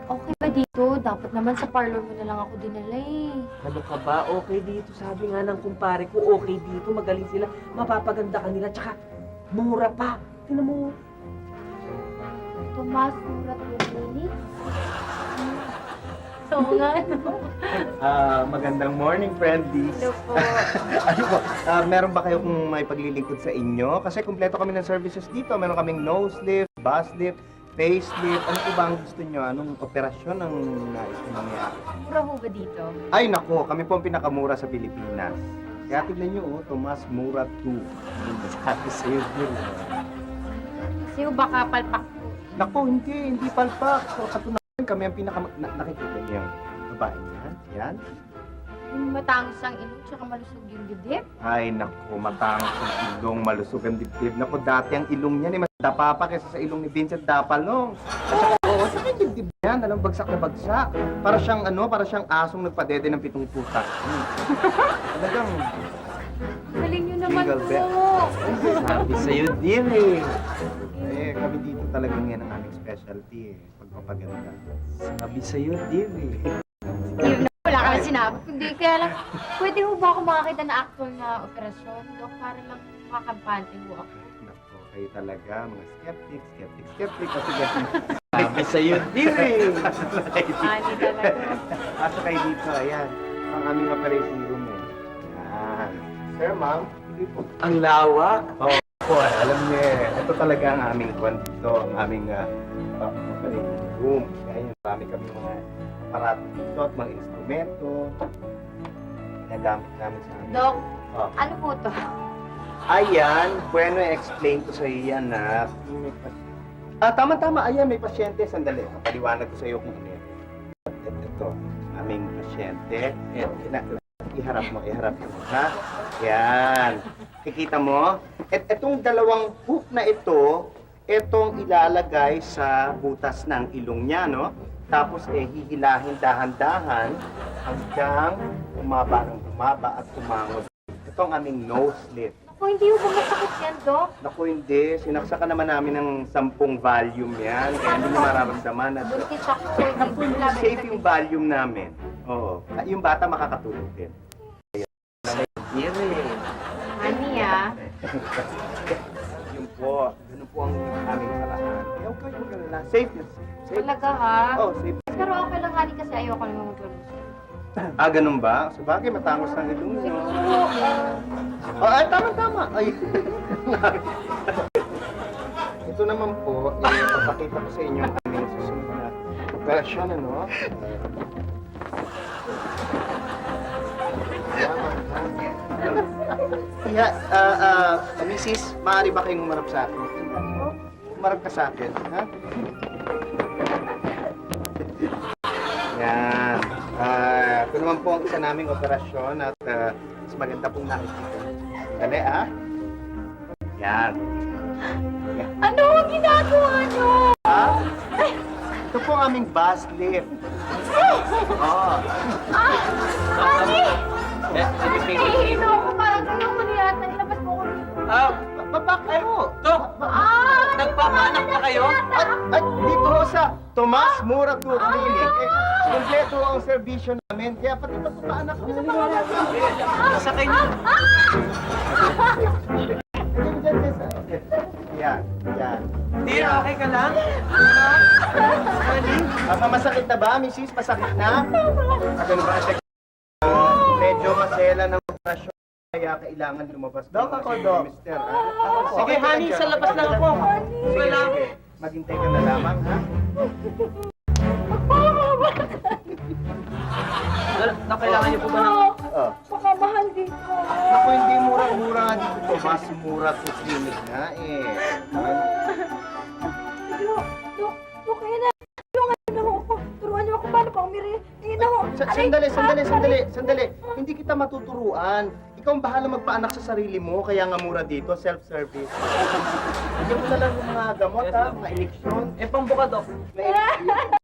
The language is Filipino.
Okay ba dito? Dapat naman sa parlor mo na lang ako dinala eh. Ano ka ba? Okay dito. Sabi nga ng kumpare ko, okay dito. Magaling sila. Mapapaganda ka nila. Tsaka, mura pa. Tingnan mo. Tomas, mura to clinic. So nga, no? Magandang morning, friendies. Hello po. Ano po, meron ba kayo kung may paglilingkod sa inyo? Kasi kumpleto kami ng services dito. Meron kaming nose lift, bus lift, facelift. Ano po ba ang gusto nyo? Anong operasyon ang nais nyo mangyari? Mura ho ba dito? Ay, nako, kami po ang pinakamura sa Pilipinas. Kaya tignan nyo, Tomas Mura 2. Sabi sa'yo, Kasi ho baka palpak po. Nako, hindi palpak. So, katunayan kami ang nakikita niyo yung babae niya. Yan. Yung matangos ang ilong, tsaka malusog yung dibdib. Ay, naku, matangos ang ilong, malusog ang dibdib. Naku, dati ang ilong niya, mas dapa pa kaysa sa ilong ni Vincent Dapalong. At saka, oo, saka yung dibdib niya, alam, bagsak na bagsak. Para siyang asong nagpadede ng 7 pusa. Talagang, Galing nyo naman Jingle po. bell. sabi sa'yo, dear eh. Kami dito talagang yan ang aming specialty eh, pagpapaganda. Sabi sa'yo, dear eh. Yun na, wala ka na sinabi. Kundi kaya lang, pwede ho ba ako makakita na actual na operasyon? Dok, para lang makakampante ho ako. Naku, kayo talaga, mga skeptic. Kasi ganun. Sabi sa'yo, dear eh. Ani talaga. Pasok kayo dito, ayan. Ang aming operation room eh. Yan. Sir, ma'am, hindi po. Ang lawak. Oo po, alam niyo eh. Ito talaga ang aming kwan dito, ang aming operating room. Kaya yun, marami kami mga aparato dito at mga instrumento. Ginagamit namin sa amin. Dok, Oh. ano po to? Ayan, bueno, explain ko sa iyo yan na. Tama-tama, ayan, may pasyente. Sandali, paliwanag ko sa iyo kung ano yan. Ito, aming pasyente. Iharap mo, ha? Yan. Kikita mo? Etong dalawang hook na ito, itong ilalagay sa butas ng ilong niya, no? Tapos hihilahin dahan-dahan hanggang umaba at tumango. Ito ang aming nose lift. Ako, hindi ho ba masakit yan, Dok? Naku, hindi. Sinaksakan naman namin ng 10 volume yan. Kaya hindi mo mararamdaman. At Burkit ako. safe yung volume namin. Oo. Yung bata makakatulog din. Dear eh. Ani ah. Yun po. Ganun po ang aming paraan. Kaya huwag kayo mag-alala. Safe yun. Safe. Talaga ha? Oo, safe. Pero okay lang Ani kasi ayoko naman maglulusot. Ganun ba? Sabagay, matangos ng ilong nyo. Siguro, Ay, tama-tama. Ay. Ito naman po, papakita ko sa inyo ang aming susunod na operasyon, ano? Yeah, Mrs., maaari ba kayong umarap sa akin? Umarap ka sa akin, ha? Yan. Ito naman po ang isa naming operasyon at mas maganda pong nakikita. Dali, ha? Yan. ano ang ginagawa nyo? Ha? Ito po ang aming bus lift. Oo. Ani! Sige, Ako parang tulong mo na yata. Nilabas mo ko dito. Baba kayo. Dok, nagpapaanak na kayo? At dito ho sa Tomas Mura Tour Clinic, kompleto ang serbisyo namin. Kaya pati pagpapaanak kami sa mga bata. Sakay niyo. Yan. Dear, okay ka lang? Masakit na ba, Mrs.? Masakit na? Ganun ba? Medyo masela ng operasyon. Kaya kailangan lumabas. Dok ako, Dok. Mister, ha? Sige, honey, sa labas lang ako. Sige, sige. Maghintay ka na lamang, ha? Kailangan niyo po ba ng... Oh. Baka mahal dito. Naku, hindi mura-mura nga dito. Mas mura to clinic nga, eh. Dok, kaya na. Tulungan niyo na ako. Turuan niyo ako paano pa umiri. Tingin na ako. Sandali. Hindi kita matuturuan. Ikaw ang bahala magpaanak sa sarili mo, kaya nga mura dito, self-service. Bigyan mo na lang yung mga gamot, ha? Mga eleksyon. Pambuka, Dok. May eleksyon.